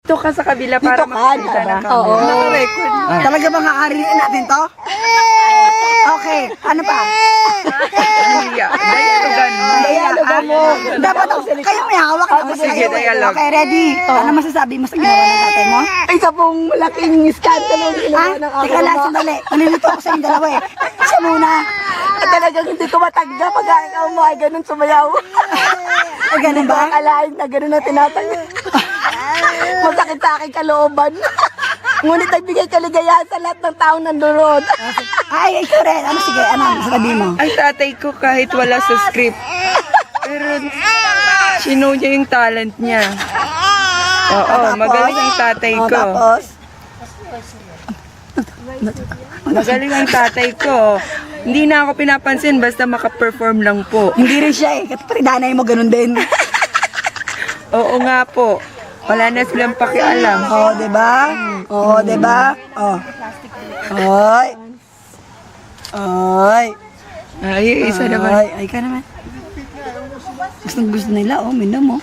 Dito ka sa kabila Dito para ka, makakita diba? na kami. Oo. Naka-record. Talaga bang kakarinig natin to? Okay, ano pa? Iya. Dialogan mo. Dialogan mo. Dapat kayo may hawak na. sige, dialogue. Okay, ready? Ano masasabi mo sa ginawa ng tatay mo? Isa pong malaking skandalo ang ginawa ng ako. Teka lang, sandali. Nalilito ako sa inyong dalawa eh. Siya muna. Talagang hindi ko matanggap pag ikaw mo ay ganun sumayaw. Ay, ganun ba? Akalain na ganun na tinatanggap. Masakit sa aking kalooban. Ngunit nagbigay kaligayahan sa lahat ng tao nandurod. Ay, ikaw rin. Ano, sige, ano, sabi mo? Ang tatay ko kahit wala sa script. Pero sino niya yung talent niya. Oo, magaling ang tatay ko. Tapos? Magaling ang tatay ko. Hindi na ako pinapansin basta makaperform lang po. Hindi rin siya eh. Kasi nanay mo ganun din. Oo nga po. Wala na silang pakialam. Oo, diba? Oo, diba? Oo. Ay. Ay. Ay, isa naman. Ay, ka naman. Gusto nila, oh, minum mo.